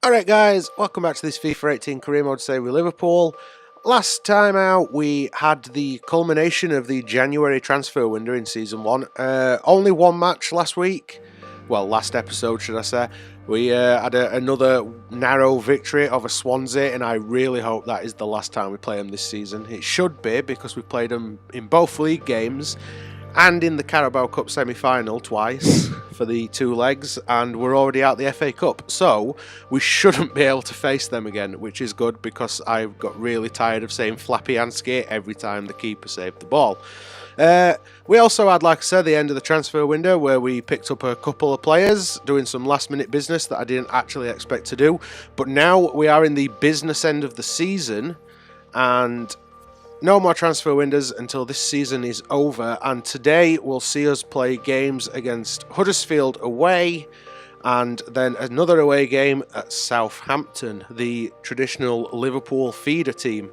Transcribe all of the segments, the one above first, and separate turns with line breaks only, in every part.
Alright guys, welcome back to this FIFA 18 career mode today with Liverpool. Last time out we had the culmination of the January transfer window in Season 1. Only one match last week, well last episode should I say. We had another narrow victory over Swansea, and I really hope that is the last time we play them this season. It should be, because we played them in both league games and in the Carabao Cup semi-final twice for the two legs, and we're already out the FA Cup, so we shouldn't be able to face them again, which is good because I got really tired of saying Flappy Ansky every time the keeper saved the ball. We also had, like I said, the end of the transfer window where we picked up a couple of players doing some last minute business that I didn't actually expect to do, but now we are in the business end of the season, and no more transfer windows until this season is over, and today will see us play games against Huddersfield away and then another away game at Southampton, the traditional Liverpool feeder team.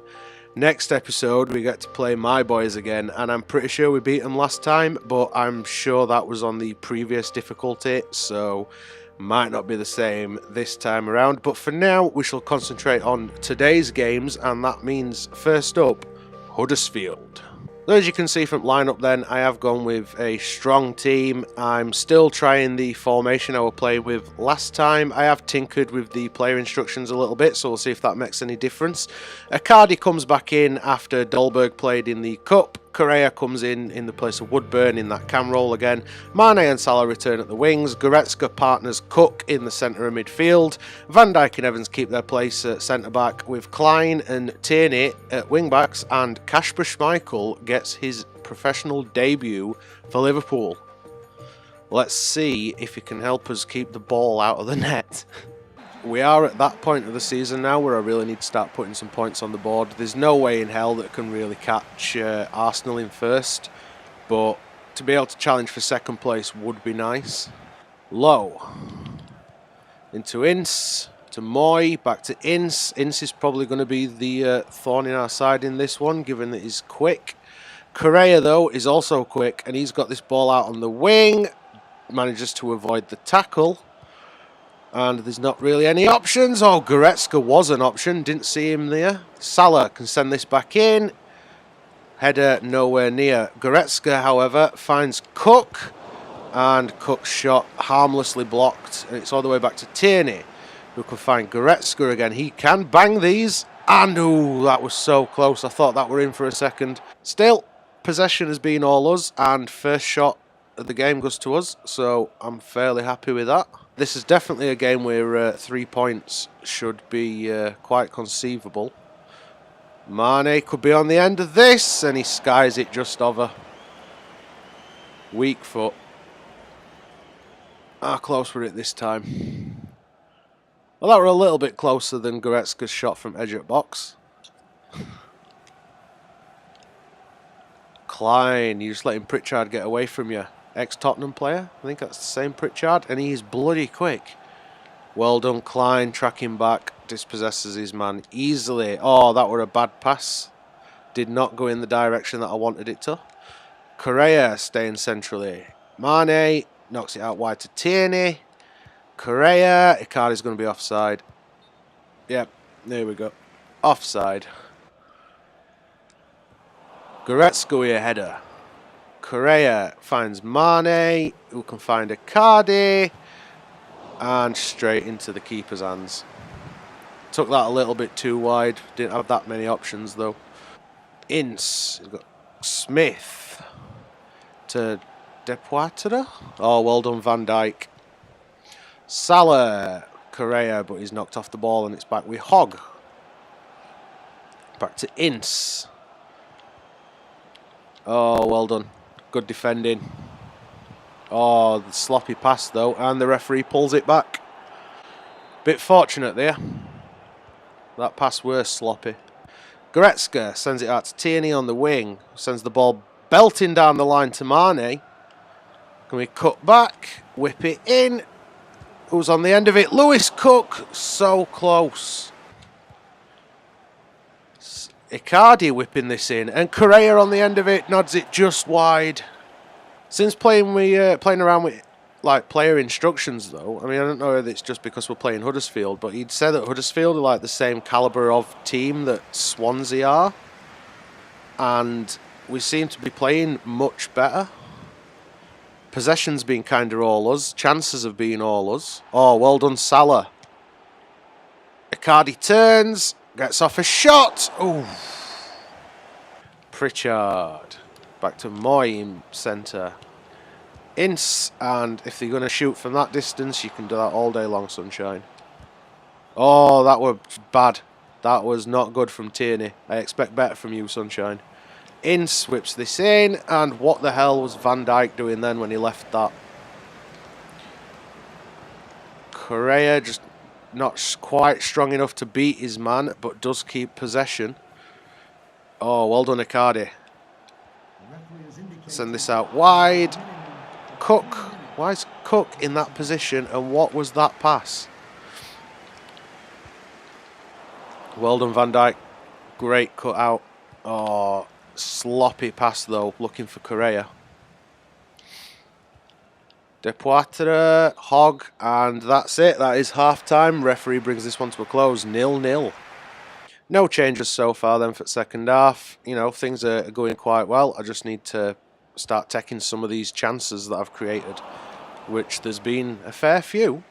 Next episode we get to play my boys again, and I'm pretty sure we beat them last time, but I'm sure that was on the previous difficulty, so might not be the same this time around. But for now we shall concentrate on today's games, and that means first up, Huddersfield. So as you can see from lineup then, I have gone with a strong team. I'm still trying the formation I will play with last time. I have tinkered with the player instructions a little bit, so we'll see if that makes any difference. Icardi comes back in after Dolberg played in the Cup. Correa comes in the place of Woodburn in that cam role again. Mane and Salah return at the wings. Goretzka partners Cook in the centre of midfield. Van Dijk and Evans keep their place at centre-back, with Klein and Tierney at wing-backs, and Kasper Schmeichel gets his professional debut for Liverpool. Let's see if he can help us keep the ball out of the net. We are at that point of the season now where I really need to start putting some points on the board. There's no way in hell that can really catch Arsenal in first, but to be able to challenge for second place would be nice. Low. Into Ince, to Moy, back to Ince. Ince is probably going to be the thorn in our side in this one, given that he's quick. Correa, though, is also quick, and he's got this ball out on the wing. Manages to avoid the tackle. And there's not really any options. Oh, Goretzka was an option. Didn't see him there. Salah can send this back in. Header nowhere near. Goretzka, however, finds Cook. And Cook's shot harmlessly blocked. And it's all the way back to Tierney, who can find Goretzka again. He can bang these. And, ooh, that was so close. I thought that were in for a second. Still, possession has been all us. And first shot of the game goes to us. So I'm fairly happy with that. This is definitely a game where 3 points should be quite conceivable. Mane could be on the end of this, and he skies it just over. Weak foot. How close were it this time? Well, that were a little bit closer than Goretzka's shot from edge at box. Klein, you just letting Pritchard get away from you. Ex-Tottenham player, I think that's the same Pritchard, and he's bloody quick. Well done, Klein, tracking back, dispossesses his man easily. Oh, that were a bad pass. Did not go in the direction that I wanted it to. Correa staying centrally. Mane knocks it out wide to Tierney. Correa, Icardi's going to be offside. Yep, there we go. Offside. Goretzka with a header. Correa finds Mane, who can find Icardi, and straight into the keeper's hands. Took that a little bit too wide, didn't have that many options though. Ince, he's got Smith to Depoitre. Oh, well done Van Dijk. Salah, Correa, but he's knocked off the ball and it's back with Hogg. Back to Ince. Oh, well done. Good defending. Oh, the sloppy pass though, and the referee pulls it back. Bit fortunate there. That pass was sloppy. Goretzka sends it out to Tierney on the wing. Sends the ball belting down the line to Mane. Can we cut back? Whip it in. Who's on the end of it? Lewis Cook. So close. Icardi whipping this in, and Correa on the end of it nods it just wide. Since playing around with like player instructions though. I mean, I don't know if it's just because we're playing Huddersfield, but he'd said that Huddersfield are like the same calibre of team that Swansea are, and we seem to be playing much better. Possession's been kind of all us. Chances have been all us. Oh, well done, Salah. Icardi turns, gets off a shot. Ooh. Pritchard. Back to Moy in centre. Ince, and if they're going to shoot from that distance, you can do that all day long, Sunshine. Oh, that was bad. That was not good from Tierney. I expect better from you, Sunshine. Ince whips this in, and what the hell was Van Dijk doing then when he left that? Correa just not quite strong enough to beat his man, but does keep possession. Oh, well done, Icardi. Send this out wide. Cook. Why is Cook in that position, and what was that pass? Well done, Van Dijk. Great cut out. Oh, sloppy pass though, looking for Correa. Depoitre, Hogg, and that's it. That is half-time. Referee brings this one to a close, 0-0. No changes so far then for the second half. You know, things are going quite well. I just need to start taking some of these chances that I've created, which there's been a fair few.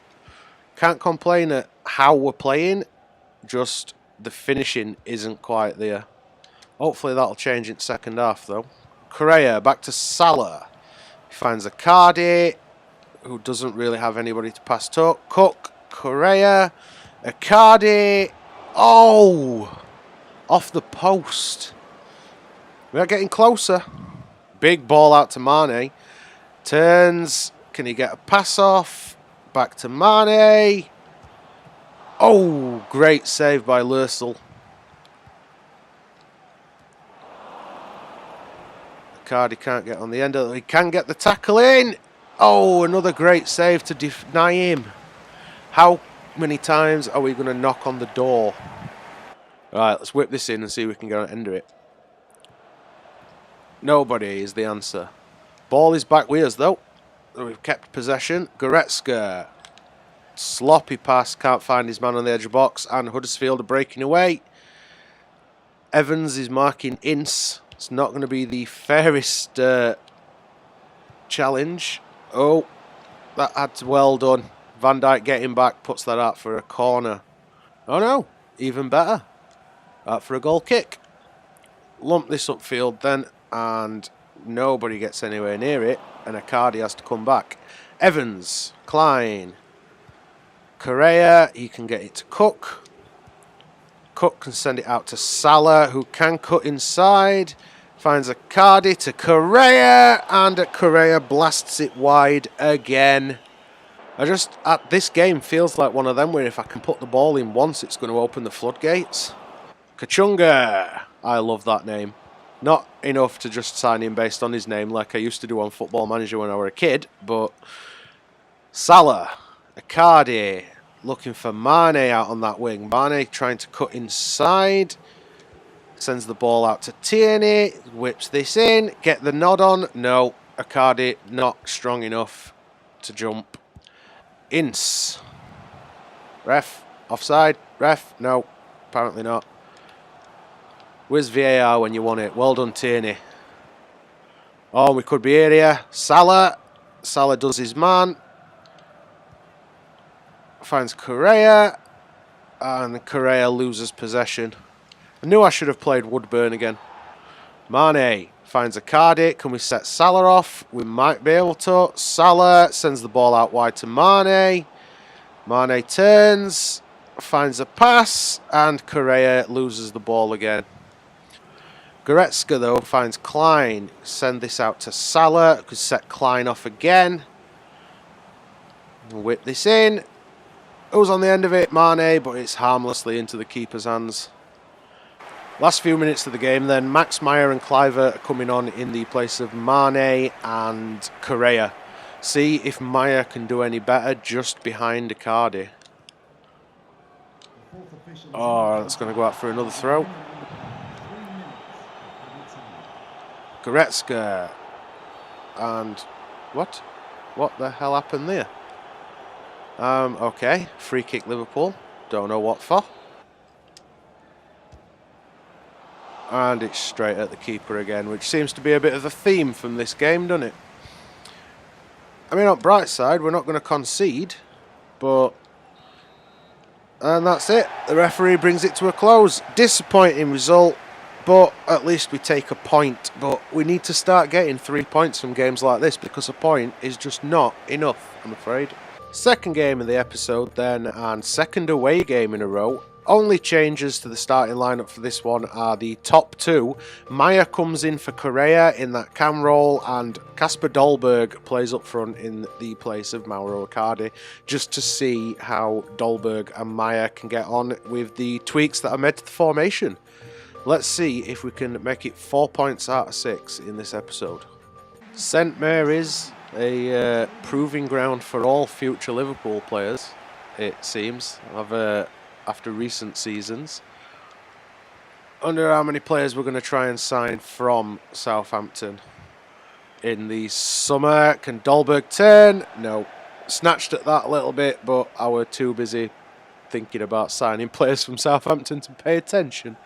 Can't complain at how we're playing, just the finishing isn't quite there. Hopefully that'll change in the second half though. Correa back to Salah. He finds Icardi, who doesn't really have anybody to pass to. Cook, Correa, Icardi. Oh! Off the post. We are getting closer. Big ball out to Mane. Turns. Can he get a pass off? Back to Mane. Oh, great save by Lursel. Icardi can't get on the end of it. He can get the tackle in. Oh, another great save to deny him. How many times are we going to knock on the door? Right, let's whip this in and see if we can go and ender it. Nobody is the answer. Ball is back with us though. We've kept possession. Goretzka. Sloppy pass. Can't find his man on the edge of the box. And Huddersfield are breaking away. Evans is marking Ince. It's not going to be the fairest challenge. Oh, that had to well done. Van Dijk getting back. Puts that out for a corner. Oh no. Even better. Out for a goal kick. Lump this upfield then. And nobody gets anywhere near it, and Icardi has to come back. Evans, Klein, Correa, he can get it to Cook. Cook can send it out to Salah, who can cut inside. Finds Icardi to Correa, and Correa blasts it wide again. This game feels like one of them where if I can put the ball in once, it's going to open the floodgates. Kachunga, I love that name. Not enough to just sign him based on his name like I used to do on Football Manager when I was a kid, but Salah, Icardi, looking for Mane out on that wing. Mane trying to cut inside, sends the ball out to Tierney, whips this in, get the nod on. No, Icardi not strong enough to jump. Ince. Ref, offside, ref, no, apparently not. Where's VAR when you want it? Well done, Tierney. Oh, we could be here. Salah. Salah does his man. Finds Correa. And Correa loses possession. I knew I should have played Woodburn again. Mane finds Icardi. Can we set Salah off? We might be able to. Salah sends the ball out wide to Mane. Mane turns. Finds a pass. And Correa loses the ball again. Goretzka, though, finds Klein. Send this out to Salah. Could set Klein off again. Whip this in. Who's on the end of it? Mane, but it's harmlessly into the keeper's hands. Last few minutes of the game then. Max Meyer and Cliver are coming on in the place of Mane and Correa. See if Meyer can do any better just behind Icardi. Oh, that's going to go out for another throw. Goretzka. And what? What the hell happened there? Okay, free kick Liverpool. Don't know what for. And it's straight at the keeper again, which seems to be a bit of a theme from this game, doesn't it? I mean, on bright side, we're not going to concede, but... And that's it. The referee brings it to a close. Disappointing result, but at least we take a point. But we need to start getting 3 points from games like this, because a point is just not enough, I'm afraid. Second game of the episode then, and second away game in a row. Only changes to the starting lineup for this one are the top two. Maya comes in for Correa in that cam role, and Kasper Dolberg plays up front in the place of Mauro Icardi, just to see how Dolberg and Maya can get on with the tweaks that are made to the formation. Let's see if we can make it 4 points out of 6 in this episode. St Mary's, a proving ground for all future Liverpool players, it seems, after recent seasons. Wonder how many players we're going to try and sign from Southampton in the summer. Can Dolberg turn? No. Snatched at that a little bit, but I were too busy thinking about signing players from Southampton to pay attention.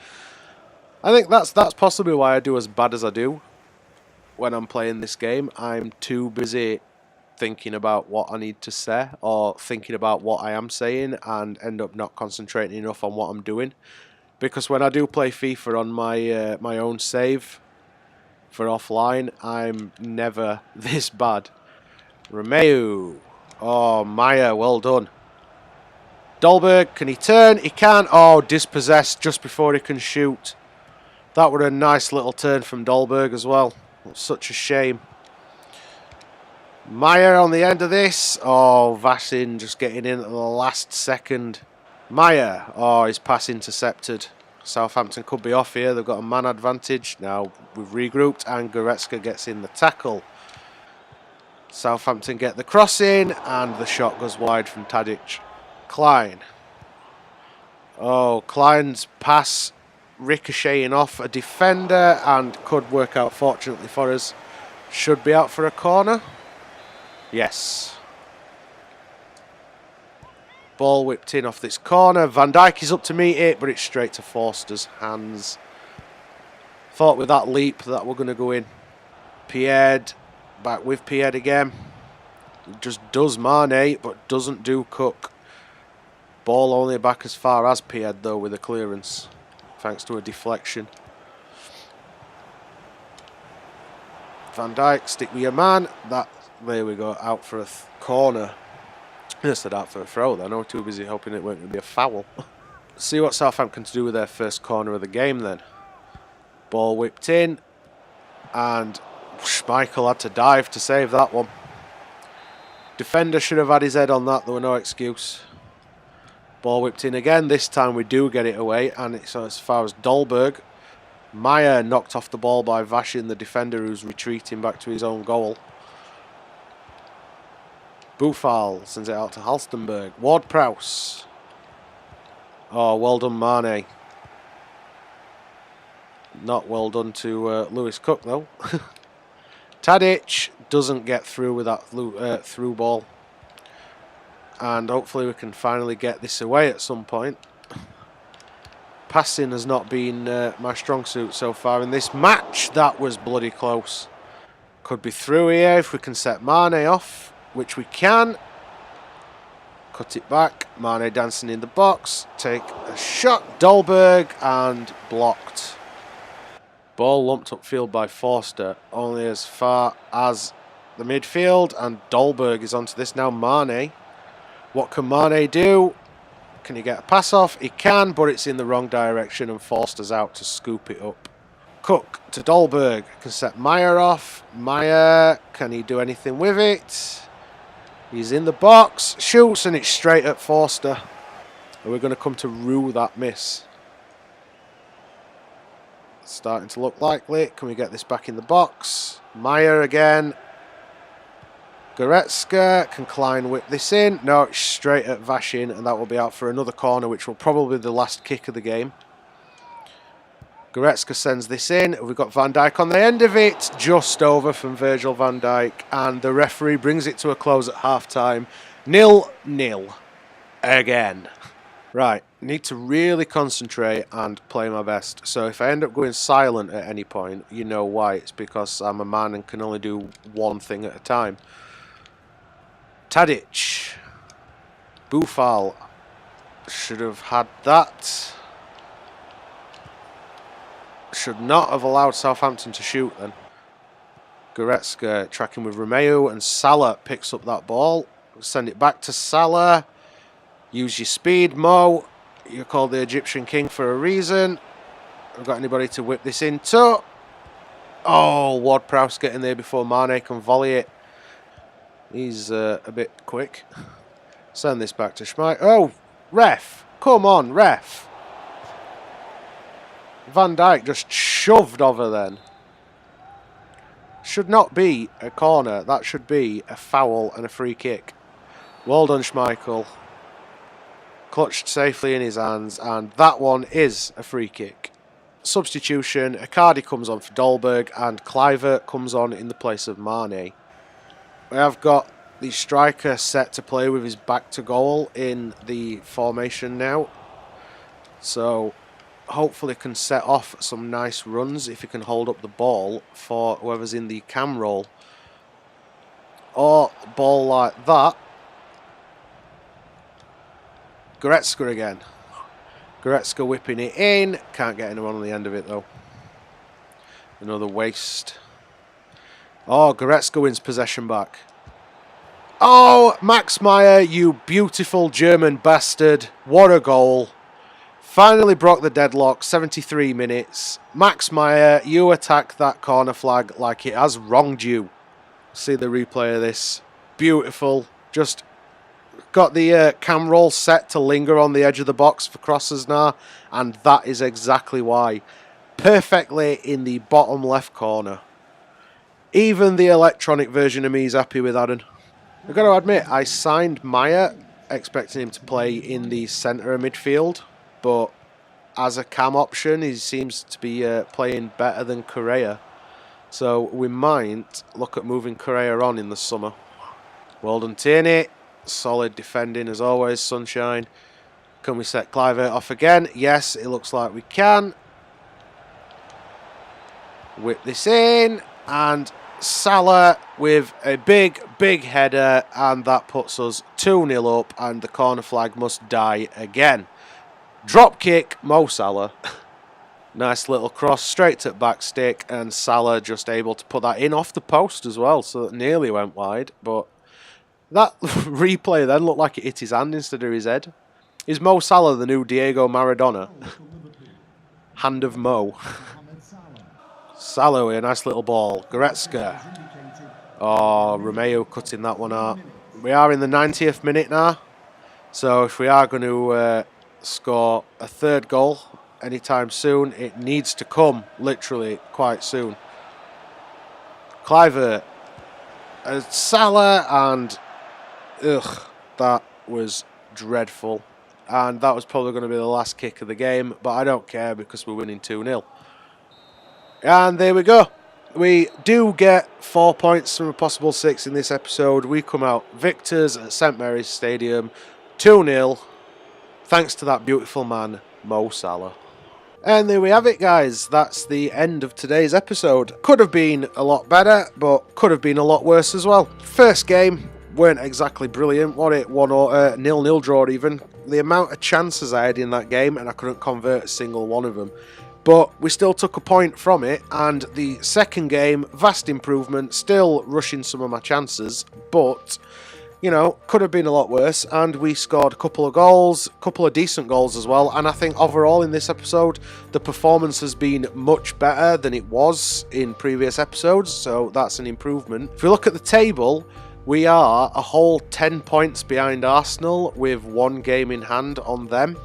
I think that's possibly why I do as bad as I do when I'm playing this game. I'm too busy thinking about what I need to say or thinking about what I am saying, and end up not concentrating enough on what I'm doing. Because when I do play FIFA on my own save for offline, I'm never this bad. Romeu. Oh, Maya, well done. Dolberg, can he turn? He can. Oh, dispossessed just before he can shoot. That were a nice little turn from Dolberg as well. Such a shame. Maya on the end of this. Oh, Vasin just getting in at the last second. Maya. Oh, his pass intercepted. Southampton could be off here. They've got a man advantage. Now we've regrouped and Goretzka gets in the tackle. Southampton get the cross in and the shot goes wide from Tadic. Klein. Oh, Klein's pass ricocheting off a defender and could work out fortunately for us. Should be out for a corner. Yes. Ball whipped in off this corner. Van Dijk is up to meet it, but it's straight to Forster's hands. Thought with that leap that we're going to go in. Pied. Back with Pied again. Just does Mane, but doesn't do Cook. Ball only back as far as Pied, though, with a clearance. Thanks to a deflection. Van Dijk, stick with your man. There we go, out for a corner. I said out for a throw then. I was too busy hoping it weren't going to be a foul. See what Southampton can do with their first corner of the game then. Ball whipped in. And Schmeichel had to dive to save that one. Defender should have had his head on that. There were no excuse. Ball whipped in again. This time we do get it away. And it's as far as Dolberg. Maya knocked off the ball by Vashin, the defender, who's retreating back to his own goal. Boufal sends it out to Halstenberg. Ward-Prowse. Oh, well done, Mane. Not well done to Lewis Cook, though. Tadic doesn't get through with that through ball. And hopefully we can finally get this away at some point. Passing has not been my strong suit so far in this match. That was bloody close. Could be through here if we can set Mane off. Which we can. Cut it back. Mane dancing in the box. Take a shot. Dolberg and blocked. Ball lumped upfield by Forster. Only as far as the midfield. And Dolberg is onto this now. Mane. What can Mane do? Can he get a pass off? He can, but it's in the wrong direction and Forster's out to scoop it up. Cook to Dolberg. Can set Maya off. Maya, can he do anything with it? He's in the box, shoots, and it's straight at Forster. And we're going to come to rue that miss. It's starting to look likely. Can we get this back in the box? Maya again. Goretzka, can Klein whip this in? No, it's straight at Vashin, and that will be out for another corner, which will probably be the last kick of the game. Goretzka sends this in. We've got Van Dijk on the end of it. Just over from Virgil van Dijk. And the referee brings it to a close at half-time. 0-0. Again. Right. Need to really concentrate and play my best. So if I end up going silent at any point, you know why. It's because I'm a man and can only do one thing at a time. Tadic. Boufal. Should have had that. Should not have allowed Southampton to shoot then. Goretzka tracking with Romeu, and Salah picks up that ball. Send it back to Salah. Use your speed, Mo. You're called the Egyptian King for a reason. I've got anybody to whip this into. Oh, Ward-Prowse getting there before Mane can volley it. He's a bit quick. Send this back to Schmeichel. Oh, ref. Come on, ref. Van Dijk just shoved over then. Should not be a corner. That should be a foul and a free kick. Well done, Schmeichel. Clutched safely in his hands, and that one is a free kick. Substitution. Icardi comes on for Dolberg, and Kluivert comes on in the place of Mane. We have got the striker set to play with his back to goal in the formation now. So hopefully can set off some nice runs if he can hold up the ball for whoever's in the cam roll. Or a ball like that. Goretzka again. Goretzka whipping it in. Can't get anyone on the end of it though. Another waste. Oh, Goretzka wins possession back. Oh, Max Meyer, you beautiful German bastard. What a goal. Finally broke the deadlock, 73 minutes. Max Meyer, you attack that corner flag like it has wronged you. See the replay of this. Beautiful. Just got the cam roll set to linger on the edge of the box for crosses now. And that is exactly why. Perfectly in the bottom left corner. Even the electronic version of me is happy with that. I've got to admit, I signed Meyer expecting him to play in the centre of midfield. But as a cam option, he seems to be playing better than Correa. So we might look at moving Correa on in the summer. Well done, Tierney. Solid defending as always, Sunshine. Can we set Kluivert off again? Yes, it looks like we can. Whip this in. And Salah with a big header. And that puts us 2-0 up. And the corner flag must die again. Drop kick, Mo Salah. Nice little cross straight to back stick, and Salah just able to put that in off the post as well, so it nearly went wide. But that replay then looked like it hit his hand instead of his head. Is Mo Salah the new Diego Maradona? Hand of Mo. Salah with a nice little ball. Goretzka. Oh, Romeu cutting that one out. We are in the 90th minute now, so if we are going to score a third goal anytime soon, it needs to come literally quite soon. Kluivert, Salah, and that was dreadful, and that was probably going to be the last kick of the game, but I don't care because we're winning 2-0. And there we go. We do get 4 points from a possible 6 in this episode. We come out victors at St Mary's Stadium, 2-0. Thanks to that beautiful man, Mo Salah. And there we have it, guys. That's the end of today's episode. Could have been a lot better, but could have been a lot worse as well. First game weren't exactly brilliant, was it? 0-0 draw even. The amount of chances I had in that game, and I couldn't convert a single one of them. But we still took a point from it, and the second game, vast improvement, still rushing some of my chances, but you know, could have been a lot worse, and we scored a couple of goals, a couple of decent goals as well, and I think overall in this episode, the performance has been much better than it was in previous episodes, so that's an improvement. If we look at the table, we are a whole 10 points behind Arsenal with 1 game in hand on them,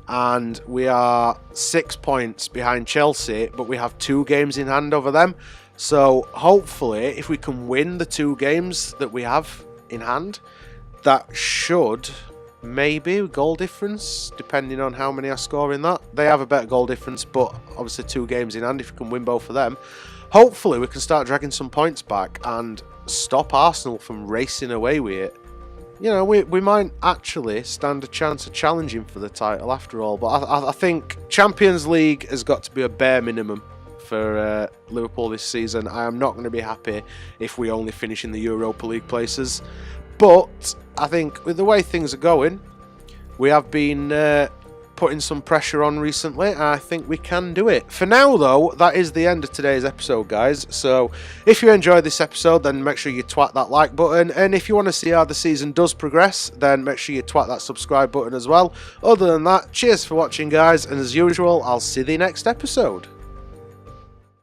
and we are 6 points behind Chelsea, but we have 2 games in hand over them, so hopefully if we can win the 2 games that we have in hand, that should maybe goal difference, depending on how many I score in that. They have a better goal difference, but obviously 2 games in hand. If you can win both of them, hopefully we can start dragging some points back and stop Arsenal from racing away with it. You know, we might actually stand a chance of challenging for the title after all. But I think Champions League has got to be a bare minimum for Liverpool this season. I am not going to be happy if we only finish in the Europa League places. But I think with the way things are going, we have been putting some pressure on recently. I think we can do it. For now, though, that is the end of today's episode, guys. So if you enjoyed this episode, then make sure you twat that like button. And if you want to see how the season does progress, then make sure you twat that subscribe button as well. Other than that, cheers for watching, guys. And as usual, I'll see you in the next episode.